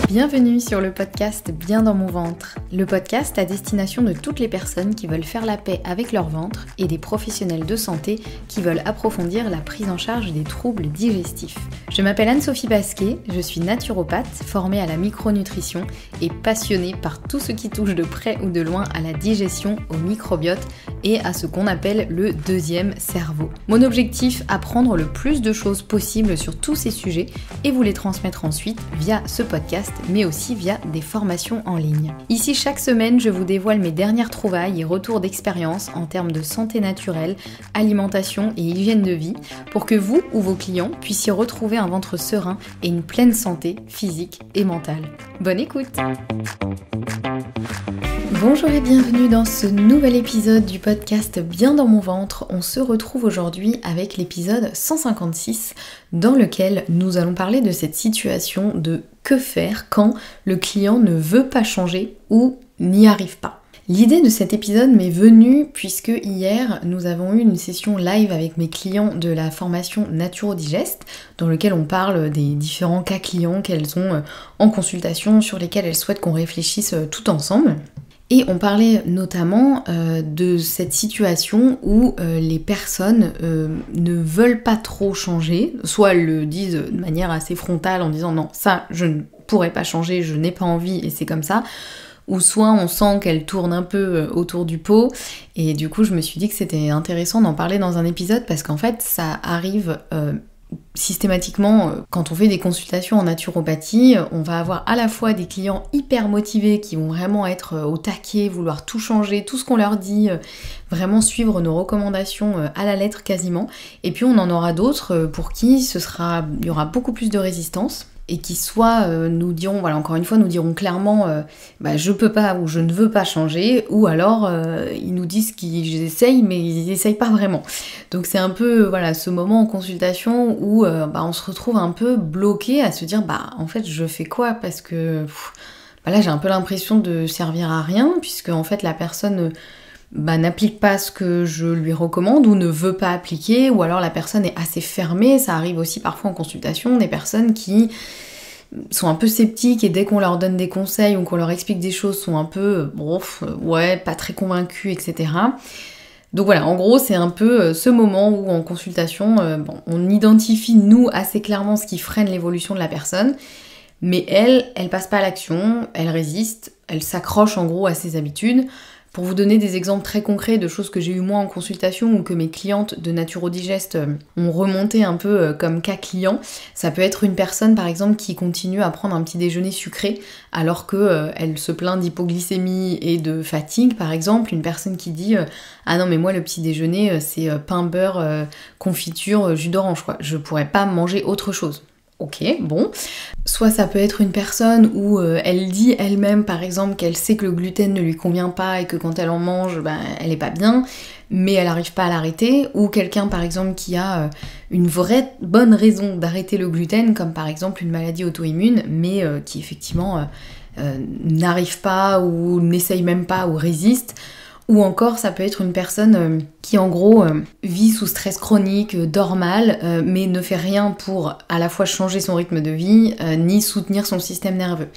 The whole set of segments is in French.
Bienvenue sur le podcast Bien dans mon ventre, le podcast à destination de toutes les personnes qui veulent faire la paix avec leur ventre et des professionnels de santé qui veulent approfondir la prise en charge des troubles digestifs. Je m'appelle Anne-Sophie Basquet, je suis naturopathe, formée à la micronutrition et passionnée par tout ce qui touche de près ou de loin à la digestion, au microbiote et à ce qu'on appelle le deuxième cerveau. Mon objectif, apprendre le plus de choses possibles sur tous ces sujets et vous les transmettre ensuite via ce podcast, mais aussi via des formations en ligne. Ici, chaque semaine, je vous dévoile mes dernières trouvailles et retours d'expérience en termes de santé naturelle, alimentation et hygiène de vie, pour que vous ou vos clients puissiez retrouver un ventre serein et une pleine santé physique et mentale. Bonne écoute! Bonjour et bienvenue dans ce nouvel épisode du podcast Bien dans mon ventre. On se retrouve aujourd'hui avec l'épisode 156 dans lequel nous allons parler de cette situation de que faire quand le client ne veut pas changer ou n'y arrive pas. L'idée de cet épisode m'est venue puisque hier nous avons eu une session live avec mes clients de la formation Naturo-Digest dans lequel on parle des différents cas clients qu'elles ont en consultation sur lesquels elles souhaitent qu'on réfléchisse tout ensemble. Et on parlait notamment de cette situation où les personnes ne veulent pas trop changer, soit elles le disent de manière assez frontale en disant non, ça je ne pourrais pas changer, je n'ai pas envie et c'est comme ça, ou soit on sent qu'elles tournent un peu autour du pot, et du coup je me suis dit que c'était intéressant d'en parler dans un épisode parce qu'en fait ça arrive systématiquement, quand on fait des consultations en naturopathie, on va avoir à la fois des clients hyper motivés qui vont vraiment être au taquet, vouloir tout changer, tout ce qu'on leur dit, vraiment suivre nos recommandations à la lettre quasiment, et puis on en aura d'autres pour qui il y aura beaucoup plus de résistance, et qui soit nous diront, voilà, encore une fois, nous diront clairement je peux pas ou je ne veux pas changer, ou alors ils nous disent qu'ils essayent mais ils essayent pas vraiment. Donc c'est un peu ce moment en consultation où on se retrouve un peu bloqué à se dire en fait je fais quoi, parce que là j'ai un peu l'impression de servir à rien puisque en fait la personne n'applique pas ce que je lui recommande ou ne veut pas appliquer, ou alors la personne est assez fermée. Ça arrive aussi parfois en consultation, des personnes qui sont un peu sceptiques et dès qu'on leur donne des conseils ou qu'on leur explique des choses sont un peu pas très convaincus, etc. Donc voilà, en gros c'est un peu ce moment où en consultation on identifie nous assez clairement ce qui freine l'évolution de la personne, mais elle passe pas à l'action, elle résiste, elle s'accroche en gros à ses habitudes. Pour vous donner des exemples très concrets de choses que j'ai eu moi en consultation ou que mes clientes de Naturo-Digest ont remonté un peu comme cas client, ça peut être une personne par exemple qui continue à prendre un petit déjeuner sucré alors qu'elle se plaint d'hypoglycémie et de fatigue par exemple, une personne qui dit ah non mais moi le petit déjeuner c'est pain, beurre, confiture, jus d'orange quoi, je pourrais pas manger autre chose. Ok, bon. Soit ça peut être une personne où elle dit elle-même par exemple qu'elle sait que le gluten ne lui convient pas et que quand elle en mange, elle est pas bien, mais elle n'arrive pas à l'arrêter. Ou quelqu'un par exemple qui a une vraie bonne raison d'arrêter le gluten, comme par exemple une maladie auto-immune, mais qui effectivement n'arrive pas ou n'essaye même pas ou résiste. Ou encore, ça peut être une personne qui en gros vit sous stress chronique, dort mal, mais ne fait rien pour à la fois changer son rythme de vie, ni soutenir son système nerveux.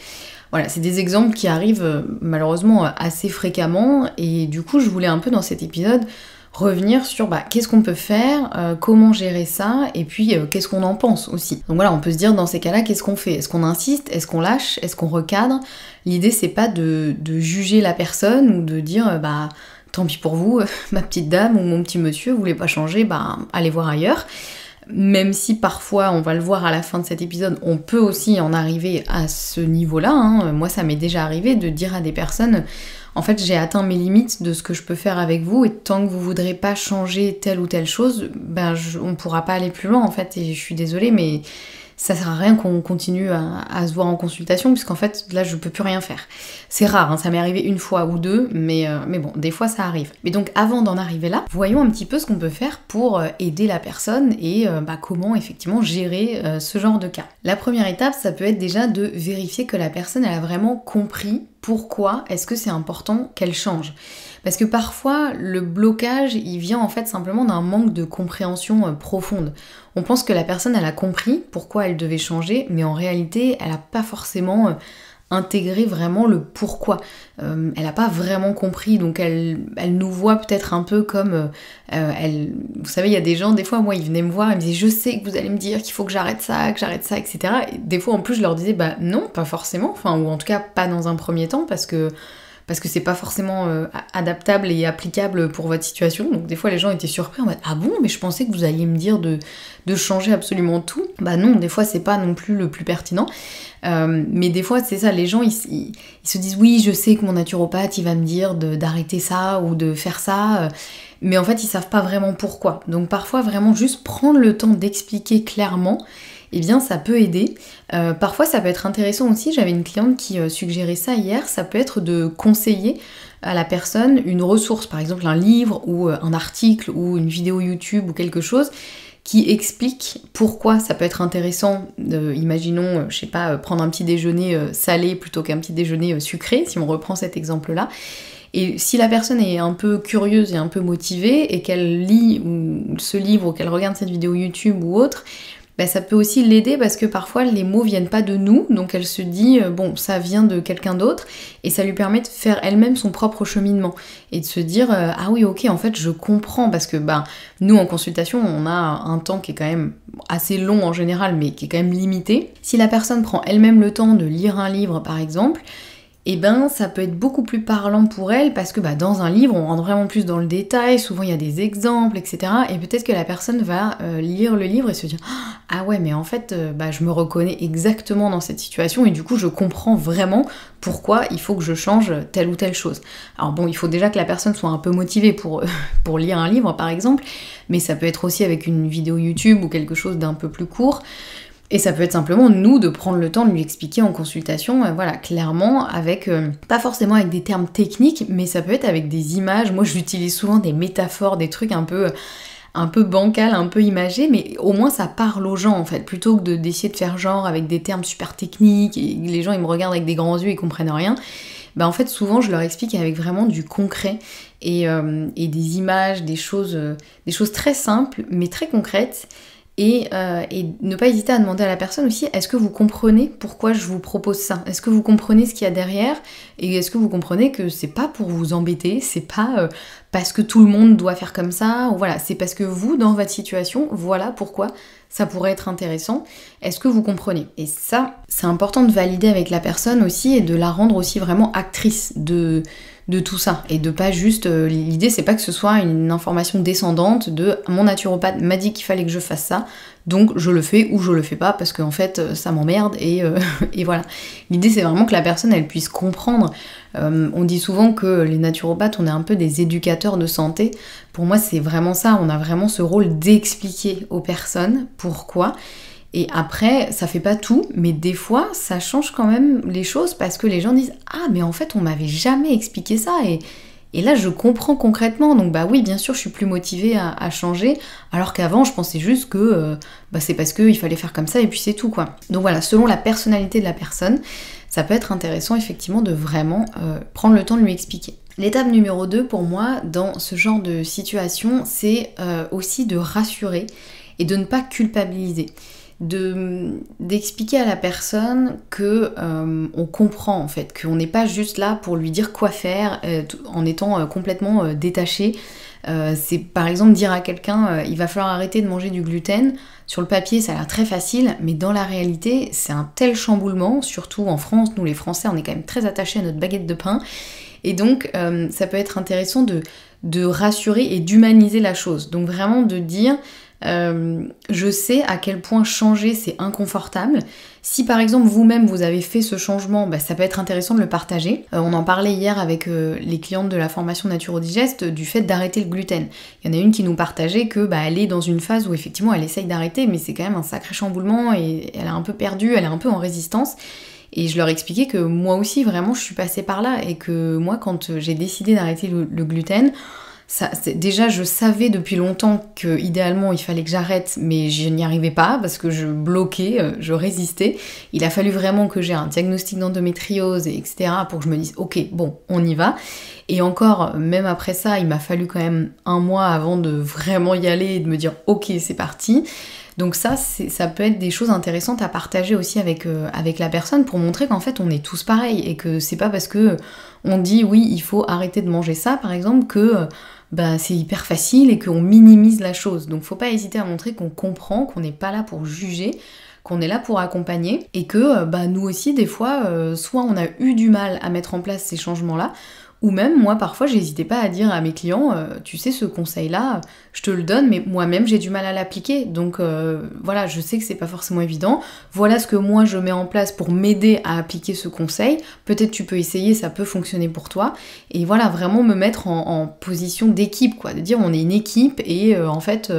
Voilà, c'est des exemples qui arrivent malheureusement assez fréquemment, et du coup je voulais un peu dans cet épisode revenir sur qu'est-ce qu'on peut faire, comment gérer ça, et puis qu'est-ce qu'on en pense aussi. Donc voilà, on peut se dire dans ces cas-là, qu'est-ce qu'on fait ? Est-ce qu'on insiste ? Est-ce qu'on lâche ? Est-ce qu'on recadre ? L'idée c'est pas de juger la personne ou de dire tant pis pour vous, ma petite dame ou mon petit monsieur, vous voulez pas changer, allez voir ailleurs. Même si parfois, on va le voir à la fin de cet épisode, on peut aussi en arriver à ce niveau-là. Moi ça m'est déjà arrivé de dire à des personnes en fait j'ai atteint mes limites de ce que je peux faire avec vous, et tant que vous voudrez pas changer telle ou telle chose, on pourra pas aller plus loin en fait, et je suis désolée mais ça sert à rien qu'on continue à se voir en consultation, puisqu'en fait là je peux plus rien faire. C'est rare, ça m'est arrivé une fois ou deux, mais bon, des fois ça arrive. Mais donc avant d'en arriver là, voyons un petit peu ce qu'on peut faire pour aider la personne et comment effectivement gérer ce genre de cas. La première étape, ça peut être déjà de vérifier que la personne elle a vraiment compris pourquoi est-ce que c'est important qu'elle change. Parce que parfois, le blocage, il vient en fait simplement d'un manque de compréhension profonde. On pense que la personne, elle a compris pourquoi elle devait changer, mais en réalité, elle n'a pas forcément intégrer vraiment le pourquoi. Elle n'a pas vraiment compris, donc elle nous voit peut-être un peu comme... vous savez, il y a des gens, des fois, moi, ils venaient me voir, ils me disaient « Je sais que vous allez me dire qu'il faut que j'arrête ça, etc. » Et des fois, en plus, je leur disais « Bah non, pas forcément, enfin, ou en tout cas, pas dans un premier temps, parce que c'est pas forcément adaptable et applicable pour votre situation. » Donc des fois les gens étaient surpris en mode « Ah bon, mais je pensais que vous alliez me dire de changer absolument tout. » Bah non, des fois c'est pas non plus le plus pertinent. Mais des fois c'est ça, les gens ils se disent « Oui, je sais que mon naturopathe il va me dire d'arrêter ça ou de faire ça. » Mais en fait ils savent pas vraiment pourquoi. Donc parfois vraiment juste prendre le temps d'expliquer clairement, eh bien ça peut aider. Parfois ça peut être intéressant aussi, j'avais une cliente qui suggérait ça hier, ça peut être de conseiller à la personne une ressource, par exemple un livre ou un article ou une vidéo YouTube ou quelque chose qui explique pourquoi ça peut être intéressant, imaginons, je sais pas, prendre un petit déjeuner salé plutôt qu'un petit déjeuner sucré, si on reprend cet exemple-là. Et si la personne est un peu curieuse et un peu motivée et qu'elle lit ce livre ou qu'elle regarde cette vidéo YouTube ou autre, bah, ça peut aussi l'aider parce que parfois les mots viennent pas de nous, donc elle se dit bon ça vient de quelqu'un d'autre et ça lui permet de faire elle-même son propre cheminement et de se dire ah oui ok en fait je comprends parce que nous en consultation on a un temps qui est quand même assez long en général mais qui est quand même limité. Si la personne prend elle-même le temps de lire un livre par exemple, et ben ça peut être beaucoup plus parlant pour elle parce que dans un livre on rentre vraiment plus dans le détail, souvent il y a des exemples, etc. Et peut-être que la personne va lire le livre et se dire ah ouais mais en fait je me reconnais exactement dans cette situation et du coup je comprends vraiment pourquoi il faut que je change telle ou telle chose. Alors bon, il faut déjà que la personne soit un peu motivée pour lire un livre par exemple, mais ça peut être aussi avec une vidéo YouTube ou quelque chose d'un peu plus court. Et ça peut être simplement nous de prendre le temps de lui expliquer en consultation, clairement, avec pas forcément avec des termes techniques, mais ça peut être avec des images. Moi j'utilise souvent des métaphores, des trucs un peu bancal, un peu imagé, mais au moins ça parle aux gens en fait, plutôt que d'essayer de faire genre avec des termes super techniques, et les gens ils me regardent avec des grands yeux, ils comprennent rien. En fait souvent je leur explique avec vraiment du concret et des images, des choses très simples mais très concrètes. Et ne pas hésiter à demander à la personne aussi, est-ce que vous comprenez pourquoi je vous propose ça? Est-ce que vous comprenez ce qu'il y a derrière? Et est-ce que vous comprenez que c'est pas pour vous embêter, c'est pas parce que tout le monde doit faire comme ça, ou voilà, c'est parce que vous, dans votre situation, voilà pourquoi ça pourrait être intéressant. Est-ce que vous comprenez? Et ça, c'est important de valider avec la personne aussi et de la rendre aussi vraiment actrice de tout ça et de pas juste l'idée c'est pas que ce soit une information descendante de mon naturopathe m'a dit qu'il fallait que je fasse ça donc je le fais ou je le fais pas parce qu'en fait ça m'emmerde et voilà. L'idée c'est vraiment que la personne elle puisse comprendre. On dit souvent que les naturopathes on est un peu des éducateurs de santé. Pour moi c'est vraiment ça, on a vraiment ce rôle d'expliquer aux personnes pourquoi. Et après, ça fait pas tout, mais des fois, ça change quand même les choses parce que les gens disent « Ah, mais en fait, on m'avait jamais expliqué ça et là, je comprends concrètement. Donc oui, bien sûr, je suis plus motivée à changer, alors qu'avant, je pensais juste que c'est parce qu'il fallait faire comme ça et puis c'est tout, quoi. » Donc voilà, selon la personnalité de la personne, ça peut être intéressant, effectivement, de vraiment prendre le temps de lui expliquer. L'étape numéro 2, pour moi, dans ce genre de situation, c'est aussi de rassurer et de ne pas culpabiliser. D'expliquer à la personne que on comprend en fait, qu'on n'est pas juste là pour lui dire quoi faire en étant complètement détaché. C'est par exemple dire à quelqu'un il va falloir arrêter de manger du gluten. Sur le papier ça a l'air très facile, mais dans la réalité c'est un tel chamboulement, surtout en France, nous les Français on est quand même très attachés à notre baguette de pain. Et donc ça peut être intéressant de rassurer et d'humaniser la chose. Donc vraiment de dire je sais à quel point changer c'est inconfortable. Si par exemple vous-même vous avez fait ce changement, ça peut être intéressant de le partager. On en parlait hier avec les clientes de la formation Naturo-Digest du fait d'arrêter le gluten. Il y en a une qui nous partageait que elle est dans une phase où effectivement elle essaye d'arrêter, mais c'est quand même un sacré chamboulement et elle est un peu perdue, elle est un peu en résistance. Et je leur expliquais que moi aussi vraiment je suis passée par là et que moi quand j'ai décidé d'arrêter le gluten, déjà je savais depuis longtemps que idéalement il fallait que j'arrête, mais je n'y arrivais pas parce que je bloquais, je résistais. Il a fallu vraiment que j'ai un diagnostic d'endométriose, etc. pour que je me dise ok, bon, on y va. Et encore, même après ça, il m'a fallu quand même 1 mois avant de vraiment y aller et de me dire ok, c'est parti. Donc ça peut être des choses intéressantes à partager aussi avec la personne pour montrer qu'en fait on est tous pareils et que c'est pas parce que on dit oui il faut arrêter de manger ça par exemple que c'est hyper facile et qu'on minimise la chose. Donc faut pas hésiter à montrer qu'on comprend, qu'on n'est pas là pour juger, qu'on est là pour accompagner et que nous aussi des fois soit on a eu du mal à mettre en place ces changements-là, ou même, moi, parfois, j'hésitais pas à dire à mes clients, tu sais, ce conseil-là, je te le donne, mais moi-même, j'ai du mal à l'appliquer. Donc, voilà, je sais que c'est pas forcément évident. Voilà ce que moi, je mets en place pour m'aider à appliquer ce conseil. Peut-être tu peux essayer, ça peut fonctionner pour toi. Et voilà, vraiment me mettre en position d'équipe, quoi. De dire, on est une équipe et en fait,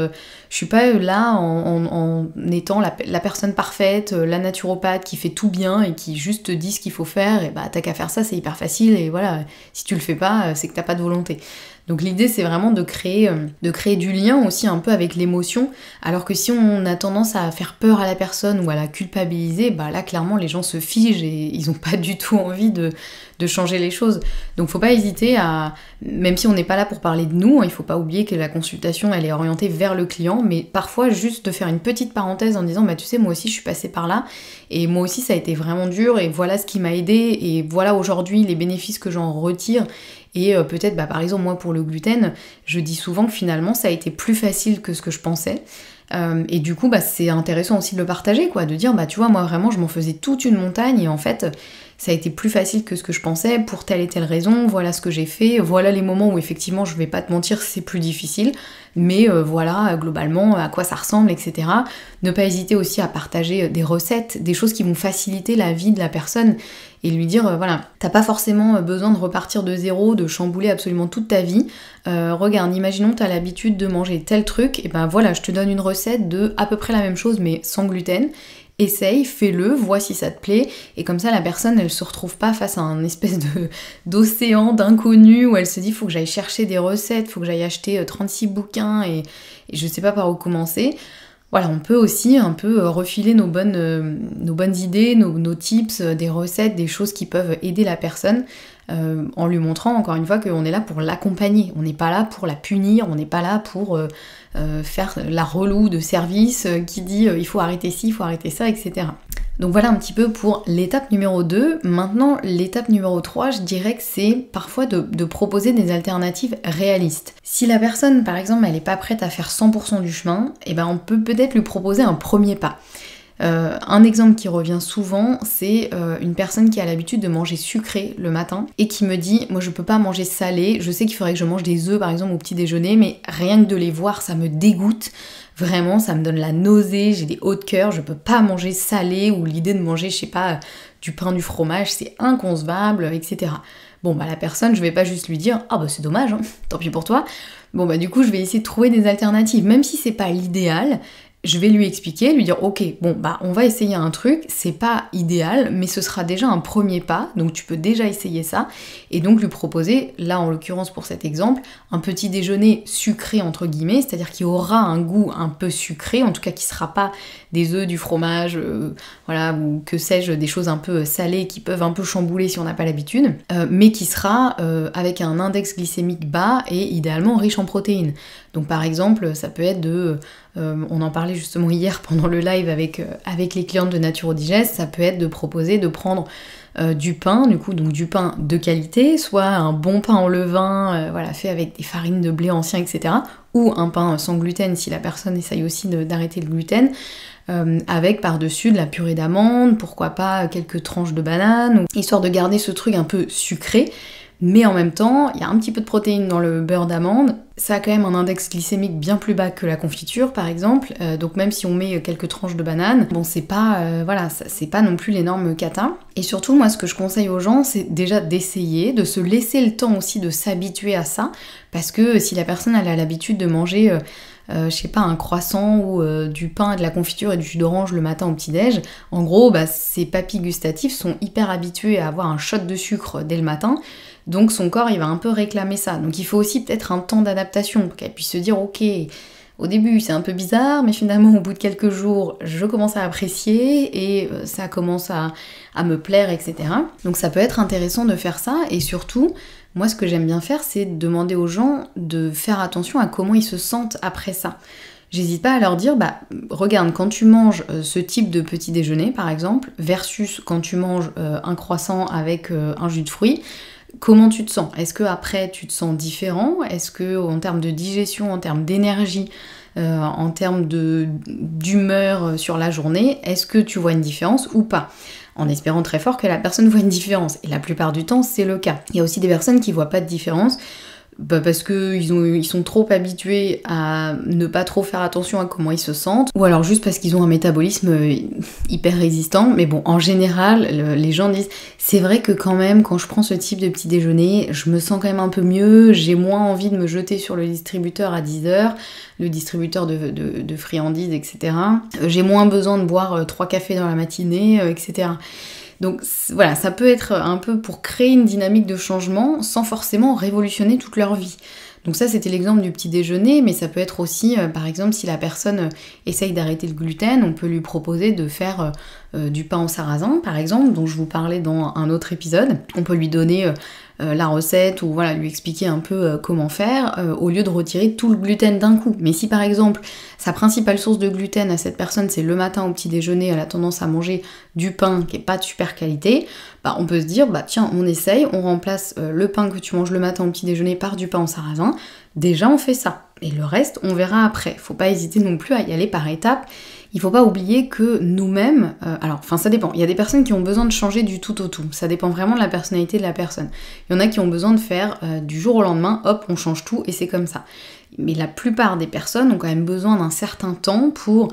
je suis pas là en étant la personne parfaite, la naturopathe qui fait tout bien et qui juste te dit ce qu'il faut faire. Et t'as qu'à faire ça, c'est hyper facile. Et voilà, si tu le fais pas, c'est que t'as pas de volonté. Donc l'idée c'est vraiment de créer du lien aussi un peu avec l'émotion, alors que si on a tendance à faire peur à la personne ou à la culpabiliser, là clairement les gens se figent et ils ont pas du tout envie de changer les choses. Donc faut pas hésiter à, même si on n'est pas là pour parler de nous, il faut pas oublier que la consultation elle est orientée vers le client, mais parfois juste de faire une petite parenthèse en disant tu sais moi aussi je suis passée par là et moi aussi ça a été vraiment dur et voilà ce qui m'a aidée et voilà aujourd'hui les bénéfices que j'en retire. Et peut-être, par exemple, moi pour le gluten, je dis souvent que finalement ça a été plus facile que ce que je pensais. Et du coup, c'est intéressant aussi de le partager, quoi, de dire, tu vois, moi vraiment, je m'en faisais toute une montagne et en fait, ça a été plus facile que ce que je pensais pour telle et telle raison, voilà ce que j'ai fait, voilà les moments où effectivement, je vais pas te mentir, c'est plus difficile, mais voilà, globalement, à quoi ça ressemble, etc. Ne pas hésiter aussi à partager des recettes, des choses qui vont faciliter la vie de la personne et lui dire, voilà, t'as pas forcément besoin de repartir de zéro, de chambouler absolument toute ta vie. Regarde, imaginons que t'as l'habitude de manger tel truc, et voilà, je te donne une recette de à peu près la même chose, mais sans gluten. Essaye, fais-le, vois si ça te plaît, et comme ça la personne elle se retrouve pas face à un espèce d'océan d'inconnus où elle se dit faut que j'aille chercher des recettes, faut que j'aille acheter 36 bouquins et je sais pas par où commencer. Voilà, on peut aussi un peu refiler nos bonnes idées, nos tips, des recettes, des choses qui peuvent aider la personne en lui montrant encore une fois qu'on est là pour l'accompagner. On n'est pas là pour la punir, on n'est pas là pour faire la relou de service qui dit il faut arrêter ci, il faut arrêter ça, etc. Donc voilà un petit peu pour l'étape numéro 2. Maintenant, l'étape numéro 3, je dirais que c'est parfois de proposer des alternatives réalistes. Si la personne, par exemple, elle n'est pas prête à faire 100% du chemin, on peut peut-être lui proposer un premier pas. Un exemple qui revient souvent, c'est une personne qui a l'habitude de manger sucré le matin et qui me dit moi je peux pas manger salé, je sais qu'il faudrait que je mange des œufs par exemple au petit déjeuner, mais rien que de les voir ça me dégoûte. Vraiment, ça me donne la nausée, j'ai des hauts de cœur, je peux pas manger salé ou l'idée de manger, je sais pas, du pain, du fromage, c'est inconcevable, etc. Bon, la personne, je vais pas juste lui dire « Ah c'est dommage, hein, tant pis pour toi ». Bon, du coup, je vais essayer de trouver des alternatives, même si c'est pas l'idéal. Je vais lui expliquer, lui dire ok, on va essayer un truc, c'est pas idéal, mais ce sera déjà un premier pas, donc tu peux déjà essayer ça, et donc lui proposer, là en l'occurrence pour cet exemple, un petit déjeuner sucré entre guillemets, c'est-à-dire qu'il aura un goût un peu sucré, en tout cas qui sera pas des œufs, du fromage, voilà, ou que sais-je, des choses un peu salées qui peuvent un peu chambouler si on n'a pas l'habitude, mais qui sera avec un index glycémique bas et idéalement riche en protéines. Donc par exemple, ça peut être on en parlait justement hier pendant le live avec les clientes de Naturo-Digest, ça peut être de proposer de prendre du pain, du coup donc du pain de qualité, soit un bon pain en levain, fait avec des farines de blé ancien, etc. Ou un pain sans gluten si la personne essaye aussi d'arrêter le gluten, avec par-dessus de la purée d'amande, pourquoi pas quelques tranches de banane, histoire de garder ce truc un peu sucré. Mais en même temps, il y a un petit peu de protéines dans le beurre d'amande, ça a quand même un index glycémique bien plus bas que la confiture par exemple, donc même si on met quelques tranches de banane, c'est pas c'est pas non plus l'énorme cata. Et surtout moi ce que je conseille aux gens c'est déjà d'essayer, de se laisser le temps aussi de s'habituer à ça, parce que si la personne elle a l'habitude de manger je sais pas, un croissant ou du pain, de la confiture et du jus d'orange le matin au petit-déj, en gros, ces papilles gustatives sont hyper habituées à avoir un shot de sucre dès le matin. Donc son corps, il va un peu réclamer ça. Donc il faut aussi peut-être un temps d'adaptation pour qu'elle puisse se dire, ok, au début c'est un peu bizarre, mais finalement au bout de quelques jours, je commence à apprécier et ça commence à me plaire, etc. Donc ça peut être intéressant de faire ça, et surtout, moi ce que j'aime bien faire, c'est demander aux gens de faire attention à comment ils se sentent après ça. J'hésite pas à leur dire, regarde, quand tu manges ce type de petit déjeuner par exemple, versus quand tu manges un croissant avec un jus de fruits, comment tu te sens? Est-ce que après tu te sens différent? Est-ce que en termes de digestion, en termes d'énergie, en termes d'humeur sur la journée, est-ce que tu vois une différence ou pas? En espérant très fort que la personne voit une différence. Et la plupart du temps, c'est le cas. Il y a aussi des personnes qui voient pas de différence, parce qu'ils sont trop habitués à ne pas trop faire attention à comment ils se sentent, ou alors juste parce qu'ils ont un métabolisme hyper résistant. Mais bon, en général, les gens disent, c'est vrai que quand même, quand je prends ce type de petit déjeuner, je me sens quand même un peu mieux, j'ai moins envie de me jeter sur le distributeur à 10h, le distributeur de friandises, etc. J'ai moins besoin de boire 3 cafés dans la matinée, etc. Donc voilà, ça peut être un peu pour créer une dynamique de changement sans forcément révolutionner toute leur vie. Donc ça, c'était l'exemple du petit déjeuner, mais ça peut être aussi, par exemple, si la personne essaye d'arrêter le gluten, on peut lui proposer de faire du pain au sarrasin, par exemple, dont je vous parlais dans un autre épisode. On peut lui donner la recette ou voilà, lui expliquer un peu comment faire au lieu de retirer tout le gluten d'un coup. Mais si par exemple sa principale source de gluten à cette personne c'est le matin au petit déjeuner, elle a tendance à manger du pain qui est pas de super qualité, on peut se dire tiens, on essaye, on remplace le pain que tu manges le matin au petit déjeuner par du pain au sarrasin. Déjà on fait ça. Et le reste, on verra après. Faut pas hésiter non plus à y aller par étapes. Il faut pas oublier que nous-mêmes, ça dépend. Il y a des personnes qui ont besoin de changer du tout au tout. Ça dépend vraiment de la personnalité de la personne. Il y en a qui ont besoin de faire du jour au lendemain, hop, on change tout et c'est comme ça. Mais la plupart des personnes ont quand même besoin d'un certain temps pour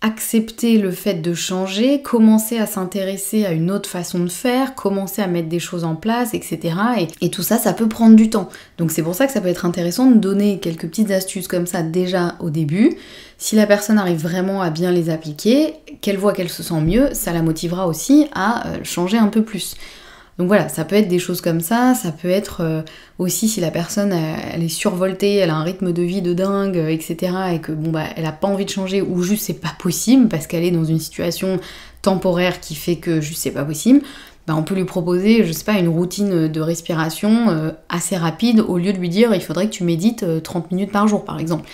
accepter le fait de changer, commencer à s'intéresser à une autre façon de faire, commencer à mettre des choses en place, etc. Et tout ça, ça peut prendre du temps. Donc c'est pour ça que ça peut être intéressant de donner quelques petites astuces comme ça déjà au début. Si la personne arrive vraiment à bien les appliquer, qu'elle voit qu'elle se sent mieux, ça la motivera aussi à changer un peu plus. Donc voilà, ça peut être des choses comme ça peut être aussi si la personne elle est survoltée, elle a un rythme de vie de dingue, etc. et que elle a pas envie de changer ou juste c'est pas possible parce qu'elle est dans une situation temporaire qui fait que juste c'est pas possible, on peut lui proposer, je sais pas, une routine de respiration assez rapide au lieu de lui dire il faudrait que tu médites 30 minutes par jour par exemple.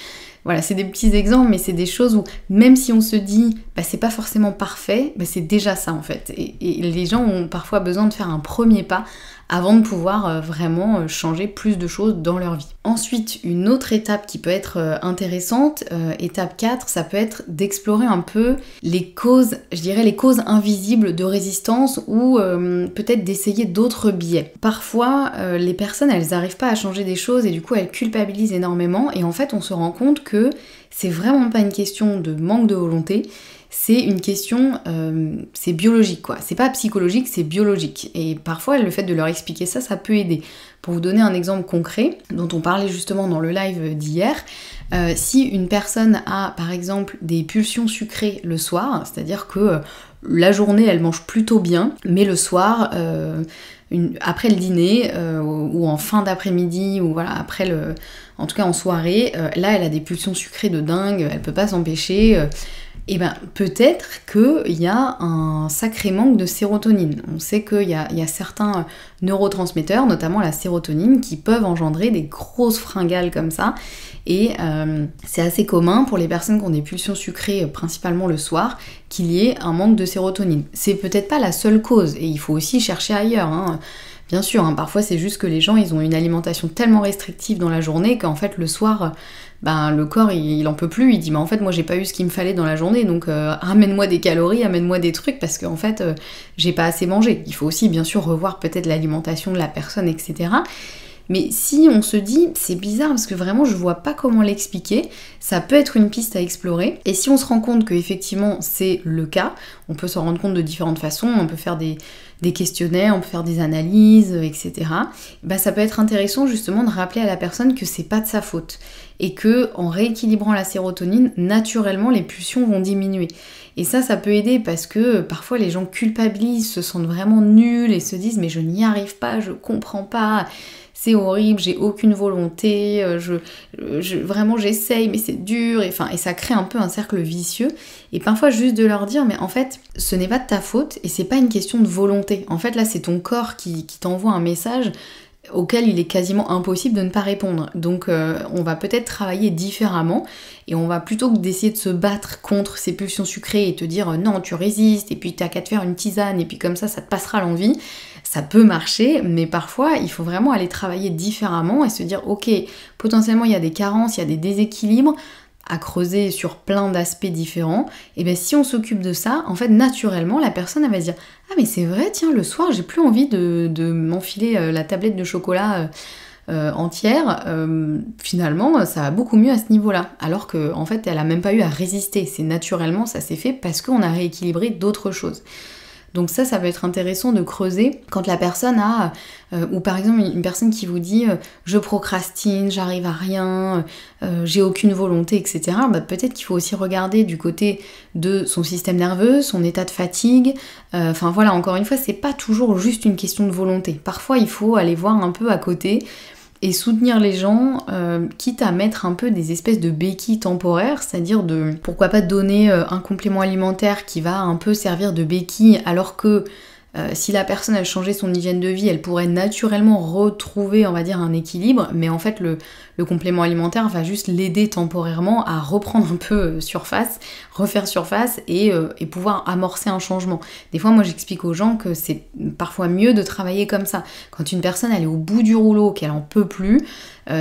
Voilà, c'est des petits exemples, mais c'est des choses où, même si on se dit, c'est pas forcément parfait, c'est déjà ça en fait. Et les gens ont parfois besoin de faire un premier pas avant de pouvoir vraiment changer plus de choses dans leur vie. Ensuite, une autre étape qui peut être intéressante, étape 4, ça peut être d'explorer un peu les causes, je dirais les causes invisibles de résistance ou peut-être d'essayer d'autres biais. Parfois, les personnes, elles n'arrivent pas à changer des choses et du coup, elles culpabilisent énormément et en fait, on se rend compte que c'est vraiment pas une question de manque de volonté, c'est une question, c'est biologique quoi. C'est pas psychologique, c'est biologique. Et parfois, le fait de leur expliquer ça, ça peut aider. Pour vous donner un exemple concret, dont on parlait justement dans le live d'hier, si une personne a par exemple des pulsions sucrées le soir, c'est-à-dire que la journée elle mange plutôt bien, mais le soir, après le dîner, ou en fin d'après-midi, ou voilà, en tout cas en soirée, là elle a des pulsions sucrées de dingue, elle peut pas s'empêcher. Et peut-être qu'il y a un sacré manque de sérotonine. On sait qu'il y a certains neurotransmetteurs, notamment la sérotonine, qui peuvent engendrer des grosses fringales comme ça. Et c'est assez commun pour les personnes qui ont des pulsions sucrées, principalement le soir, qu'il y ait un manque de sérotonine. C'est peut-être pas la seule cause, et il faut aussi chercher ailleurs, hein. Bien sûr, parfois c'est juste que les gens ils ont une alimentation tellement restrictive dans la journée qu'en fait le soir, le corps il en peut plus, il dit en fait moi j'ai pas eu ce qu'il me fallait dans la journée donc ramène-moi des calories, amène-moi des trucs parce qu'en fait j'ai pas assez mangé. Il faut aussi bien sûr revoir peut-être l'alimentation de la personne, etc. Mais si on se dit, c'est bizarre parce que vraiment je vois pas comment l'expliquer, ça peut être une piste à explorer. Et si on se rend compte que effectivement c'est le cas, on peut s'en rendre compte de différentes façons, on peut faire des des questionnaires, on peut faire des analyses, etc. Bah, ça peut être intéressant justement de rappeler à la personne que c'est pas de sa faute et que en rééquilibrant la sérotonine, naturellement les pulsions vont diminuer. Et ça peut aider parce que parfois les gens culpabilisent, se sentent vraiment nuls et se disent mais je n'y arrive pas, je comprends pas, c'est horrible, j'ai aucune volonté, vraiment j'essaye mais c'est dur, et ça crée un peu un cercle vicieux. Et parfois juste de leur dire mais en fait ce n'est pas de ta faute et c'est pas une question de volonté. En fait là c'est ton corps qui t'envoie un message auquel il est quasiment impossible de ne pas répondre. Donc on va peut-être travailler différemment et on va plutôt que d'essayer de se battre contre ces pulsions sucrées et te dire non tu résistes et puis t'as qu'à te faire une tisane et puis comme ça te passera l'envie. Ça peut marcher, mais parfois il faut vraiment aller travailler différemment et se dire ok, potentiellement il y a des carences, il y a des déséquilibres à creuser sur plein d'aspects différents, et bien si on s'occupe de ça, en fait naturellement la personne elle va se dire ah mais c'est vrai, tiens le soir j'ai plus envie de m'enfiler la tablette de chocolat entière, finalement ça va beaucoup mieux à ce niveau-là, alors que en fait elle a même pas eu à résister, c'est naturellement ça s'est fait parce qu'on a rééquilibré d'autres choses. Donc ça va être intéressant de creuser quand la personne a, ou par exemple une personne qui vous dit je procrastine, j'arrive à rien, j'ai aucune volonté, etc. Bah, peut-être qu'il faut aussi regarder du côté de son système nerveux, son état de fatigue. Enfin voilà, encore une fois, c'est pas toujours juste une question de volonté. Parfois il faut aller voir un peu à côté et soutenir les gens, quitte à mettre un peu des espèces de béquilles temporaires, c'est-à-dire de pourquoi pas donner un complément alimentaire qui va un peu servir de béquille, alors que si la personne elle changeait son hygiène de vie, elle pourrait naturellement retrouver, on va dire, un équilibre, mais en fait le complément alimentaire va juste l'aider temporairement à reprendre un peu surface, refaire surface et pouvoir amorcer un changement. Des fois moi j'explique aux gens que c'est parfois mieux de travailler comme ça. Quand une personne elle est au bout du rouleau, qu'elle en peut plus,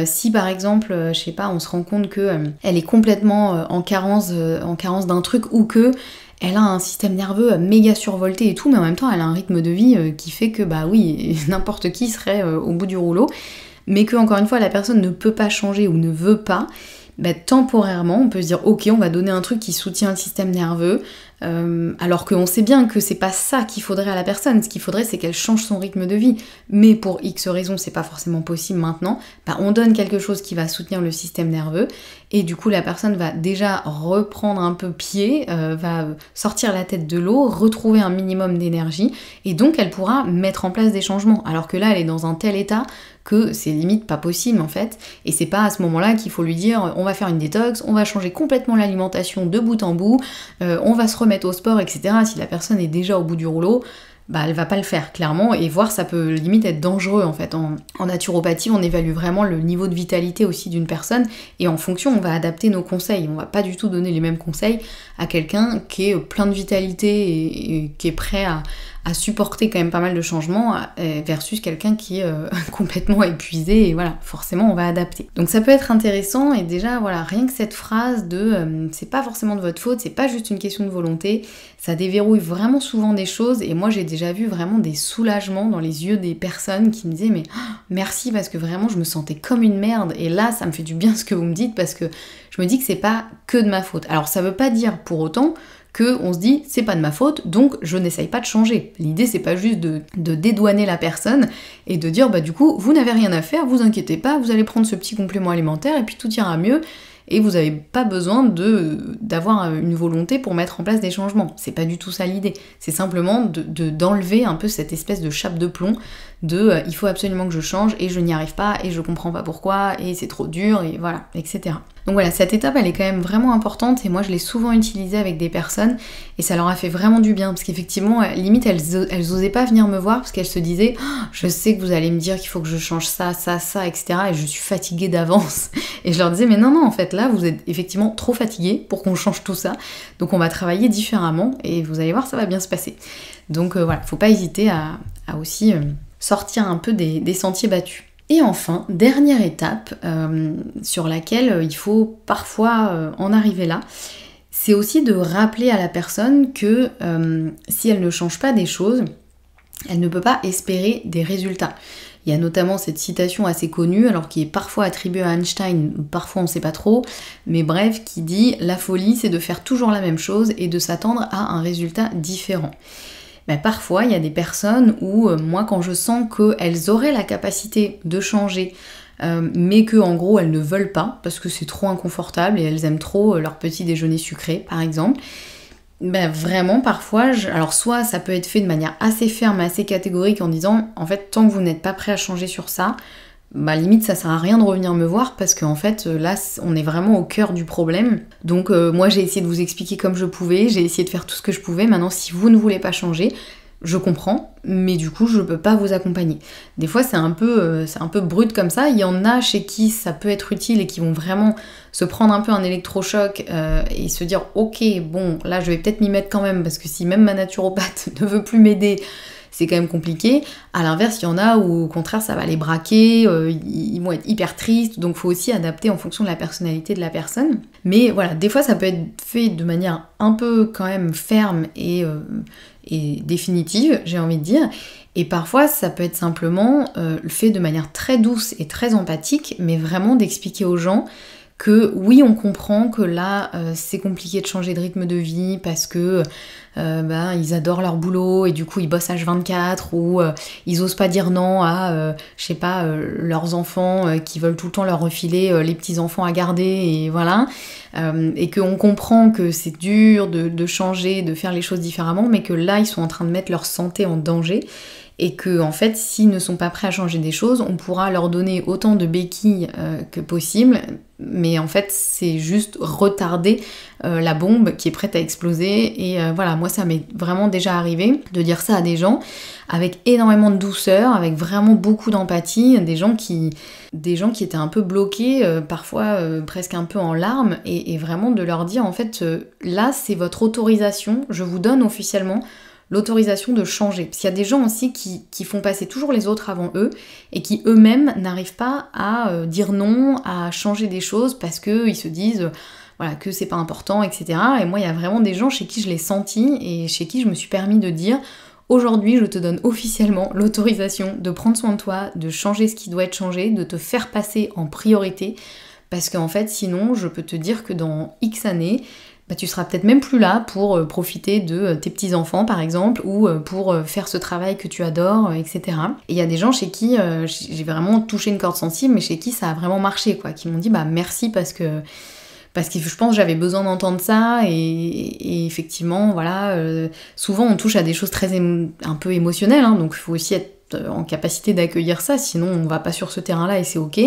si par exemple, je sais pas, on se rend compte que elle est complètement en carence d'un truc, ou que elle a un système nerveux méga survolté et tout, mais en même temps elle a un rythme de vie qui fait que bah oui, n'importe qui serait au bout du rouleau, mais que encore une fois la personne ne peut pas changer ou ne veut pas, bah, temporairement on peut se dire ok, on va donner un truc qui soutient le système nerveux, alors qu'on sait bien que c'est pas ça qu'il faudrait à la personne. Ce qu'il faudrait c'est qu'elle change son rythme de vie, mais pour X raisons c'est pas forcément possible maintenant, bah, on donne quelque chose qui va soutenir le système nerveux et du coup la personne va déjà reprendre un peu pied, va sortir la tête de l'eau, retrouver un minimum d'énergie et donc elle pourra mettre en place des changements, alors que là elle est dans un tel état que c'est limite pas possible en fait, et c'est pas à ce moment-là qu'il faut lui dire on va faire une détox, on va changer complètement l'alimentation de bout en bout, on va se remettre au sport, etc. Si la personne est déjà au bout du rouleau, bah elle va pas le faire clairement, et voire ça peut limite être dangereux en fait. En naturopathie on évalue vraiment le niveau de vitalité aussi d'une personne, et en fonction on va adapter nos conseils, on va pas du tout donner les mêmes conseils à quelqu'un qui est plein de vitalité et qui est prêt à supporter quand même pas mal de changements versus quelqu'un qui est complètement épuisé, et voilà, forcément on va adapter. Donc ça peut être intéressant, et déjà voilà, rien que cette phrase de c'est pas forcément de votre faute, c'est pas juste une question de volonté, ça déverrouille vraiment souvent des choses, et moi j'ai déjà vu vraiment des soulagements dans les yeux des personnes qui me disaient mais merci, parce que vraiment je me sentais comme une merde, et là ça me fait du bien ce que vous me dites, parce que je me dis que c'est pas que de ma faute. Alors ça veut pas dire pour autant qu'on se dit c'est pas de ma faute donc je n'essaye pas de changer. L'idée c'est pas juste de dédouaner la personne et de dire bah du coup vous n'avez rien à faire, vous inquiétez pas, vous allez prendre ce petit complément alimentaire et puis tout ira mieux, et vous n'avez pas besoin d'avoir une volonté pour mettre en place des changements. C'est pas du tout ça l'idée, c'est simplement d'enlever un peu cette espèce de chape de plomb de il faut absolument que je change et je n'y arrive pas et je comprends pas pourquoi et c'est trop dur et voilà, etc. Donc voilà, cette étape elle est quand même vraiment importante, et moi je l'ai souvent utilisée avec des personnes et ça leur a fait vraiment du bien, parce qu'effectivement limite elles osaient pas venir me voir parce qu'elles se disaient je sais que vous allez me dire qu'il faut que je change ça, etc. et je suis fatiguée d'avance, et je leur disais mais non en fait là vous êtes effectivement trop fatiguée pour qu'on change tout ça, donc on va travailler différemment et vous allez voir ça va bien se passer. Donc voilà, faut pas hésiter à aussi sortir un peu des sentiers battus. Et enfin, dernière étape sur laquelle il faut parfois en arriver là, c'est aussi de rappeler à la personne que si elle ne change pas des choses, elle ne peut pas espérer des résultats. Il y a notamment cette citation assez connue, alors qui est parfois attribuée à Einstein, parfois on sait pas trop, mais bref, qui dit « La folie, c'est de faire toujours la même chose et de s'attendre à un résultat différent ». parfois il y a des personnes où moi quand je sens qu'elles auraient la capacité de changer, mais que en gros elles ne veulent pas parce que c'est trop inconfortable et elles aiment trop leur petit déjeuner sucré par exemple, vraiment parfois, alors soit ça peut être fait de manière assez ferme, assez catégorique en disant en fait tant que vous n'êtes pas prêt à changer sur ça, limite ça sert à rien de revenir me voir parce qu'en fait là on est vraiment au cœur du problème. Donc moi j'ai essayé de vous expliquer comme je pouvais, j'ai essayé de faire tout ce que je pouvais, maintenant si vous ne voulez pas changer, je comprends, mais du coup je peux pas vous accompagner. Des fois c'est un peu brut comme ça, il y en a chez qui ça peut être utile et qui vont vraiment se prendre un peu un électrochoc et se dire ok bon là je vais peut-être m'y mettre quand même parce que si même ma naturopathe ne veut plus m'aider, c'est quand même compliqué. À l'inverse, il y en a où au contraire ça va les braquer, ils vont être hyper tristes, donc faut aussi adapter en fonction de la personnalité de la personne. Mais voilà, des fois ça peut être fait de manière un peu quand même ferme et définitive, j'ai envie de dire. Et parfois ça peut être simplement fait de manière très douce et très empathique, mais vraiment d'expliquer aux gens que oui on comprend que là c'est compliqué de changer de rythme de vie parce que ils adorent leur boulot et du coup ils bossent H24 ou ils osent pas dire non à leurs enfants qui veulent tout le temps leur refiler les petits enfants à garder et voilà et qu'on comprend que c'est dur de changer, de faire les choses différemment, mais que là ils sont en train de mettre leur santé en danger. Et que en fait, s'ils ne sont pas prêts à changer des choses, on pourra leur donner autant de béquilles que possible, mais en fait, c'est juste retarder la bombe qui est prête à exploser. Et voilà, moi, ça m'est vraiment déjà arrivé de dire ça à des gens avec énormément de douceur, avec vraiment beaucoup d'empathie, des gens qui étaient un peu bloqués, parfois presque un peu en larmes, et vraiment de leur dire en fait, là, c'est votre autorisation, je vous donne officiellement l'autorisation de changer. Parce qu'il y a des gens aussi qui font passer toujours les autres avant eux et qui eux-mêmes n'arrivent pas à dire non, à changer des choses parce qu'ils se disent que c'est pas important, etc. Et moi, il y a vraiment des gens chez qui je l'ai senti et chez qui je me suis permis de dire aujourd'hui, je te donne officiellement l'autorisation de prendre soin de toi, de changer ce qui doit être changé, de te faire passer en priorité parce qu'en fait, sinon, je peux te dire que dans X années, tu seras peut-être même plus là pour profiter de tes petits-enfants par exemple, ou pour faire ce travail que tu adores, etc. Et il y a des gens chez qui j'ai vraiment touché une corde sensible, mais chez qui ça a vraiment marché, quoi, qui m'ont dit merci parce que je pense que j'avais besoin d'entendre ça, et effectivement, voilà, souvent on touche à des choses très un peu émotionnelles, hein, donc il faut aussi être en capacité d'accueillir ça, sinon on va pas sur ce terrain-là et c'est ok.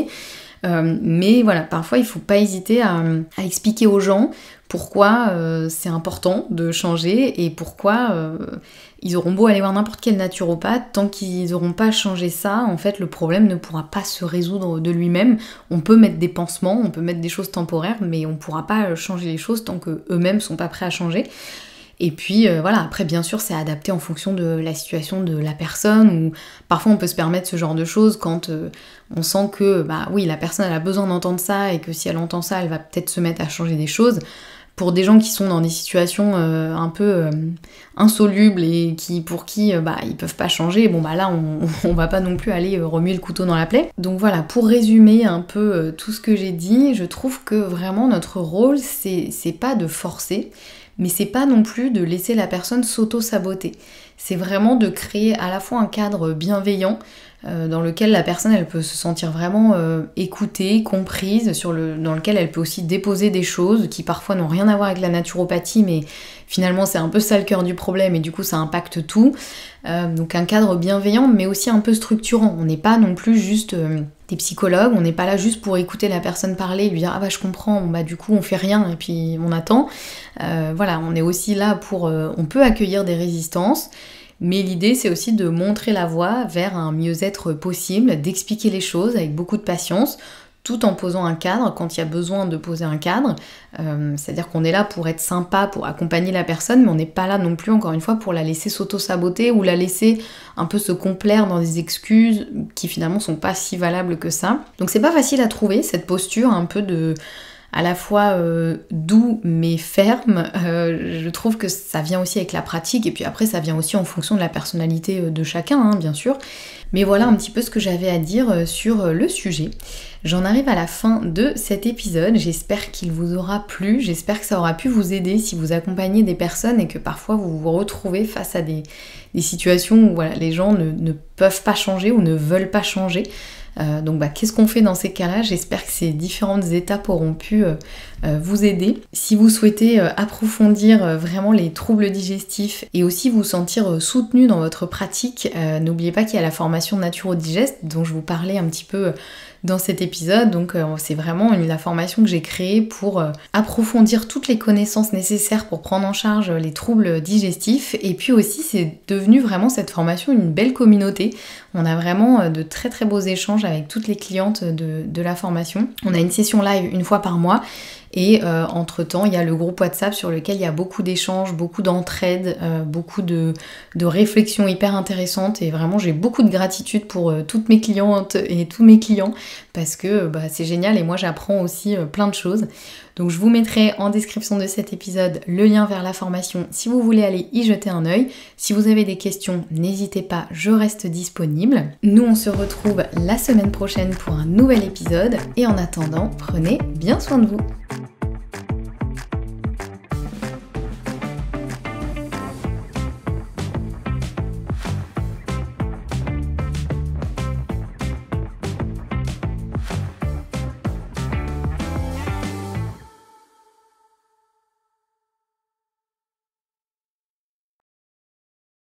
Mais voilà, parfois il faut pas hésiter à expliquer aux gens pourquoi c'est important de changer et pourquoi ils auront beau aller voir n'importe quel naturopathe, tant qu'ils n'auront pas changé ça, en fait le problème ne pourra pas se résoudre de lui-même. On peut mettre des pansements, on peut mettre des choses temporaires, mais on pourra pas changer les choses tant qu'eux-mêmes sont pas prêts à changer. Et puis après bien sûr c'est adapté en fonction de la situation de la personne, ou parfois on peut se permettre ce genre de choses quand on sent que oui la personne elle a besoin d'entendre ça et que si elle entend ça elle va peut-être se mettre à changer des choses. Pour des gens qui sont dans des situations un peu insolubles et pour qui ils peuvent pas changer, là on va pas non plus aller remuer le couteau dans la plaie. Donc voilà, pour résumer un peu tout ce que j'ai dit, je trouve que vraiment notre rôle c'est pas de forcer, mais c'est pas non plus de laisser la personne s'auto-saboter. C'est vraiment de créer à la fois un cadre bienveillant dans lequel la personne elle peut se sentir vraiment écoutée, comprise, dans lequel elle peut aussi déposer des choses qui parfois n'ont rien à voir avec la naturopathie, mais finalement c'est un peu ça le cœur du problème et du coup ça impacte tout. Donc un cadre bienveillant mais aussi un peu structurant. On n'est pas non plus juste des psychologues, on n'est pas là juste pour écouter la personne parler et lui dire je comprends, du coup on fait rien et puis on attend. On est aussi là pour... on peut accueillir des résistances, mais l'idée c'est aussi de montrer la voie vers un mieux-être possible, d'expliquer les choses avec beaucoup de patience, tout en posant un cadre quand il y a besoin de poser un cadre. C'est-à-dire qu'on est là pour être sympa, pour accompagner la personne, mais on n'est pas là non plus, encore une fois, pour la laisser s'auto-saboter ou la laisser un peu se complaire dans des excuses qui finalement sont pas si valables que ça. Donc c'est pas facile à trouver, cette posture un peu de à la fois doux mais ferme. Je trouve que ça vient aussi avec la pratique et puis après ça vient aussi en fonction de la personnalité de chacun, hein, bien sûr. Mais voilà un petit peu ce que j'avais à dire sur le sujet. J'en arrive à la fin de cet épisode, j'espère qu'il vous aura plu, j'espère que ça aura pu vous aider si vous accompagnez des personnes et que parfois vous vous retrouvez face à des situations où voilà, les gens ne peuvent pas changer ou ne veulent pas changer. Donc qu'est-ce qu'on fait dans ces cas-là? J'espère que ces différentes étapes auront pu vous aider. Si vous souhaitez approfondir vraiment les troubles digestifs et aussi vous sentir soutenu dans votre pratique, n'oubliez pas qu'il y a la formation Naturo-Digest dont je vous parlais un petit peu dans cet épisode. Donc c'est vraiment la formation que j'ai créée pour approfondir toutes les connaissances nécessaires pour prendre en charge les troubles digestifs. Et puis aussi c'est devenu vraiment cette formation une belle communauté. On a vraiment de très très beaux échanges avec toutes les clientes de la formation. On a une session live une fois par mois. Et entre-temps, il y a le groupe WhatsApp sur lequel il y a beaucoup d'échanges, beaucoup d'entraide, beaucoup de réflexions hyper intéressantes. Et vraiment, j'ai beaucoup de gratitude pour toutes mes clientes et tous mes clients parce que c'est génial et moi j'apprends aussi plein de choses. Donc je vous mettrai en description de cet épisode le lien vers la formation si vous voulez aller y jeter un œil. Si vous avez des questions, n'hésitez pas, je reste disponible. Nous on se retrouve la semaine prochaine pour un nouvel épisode et en attendant, prenez bien soin de vous.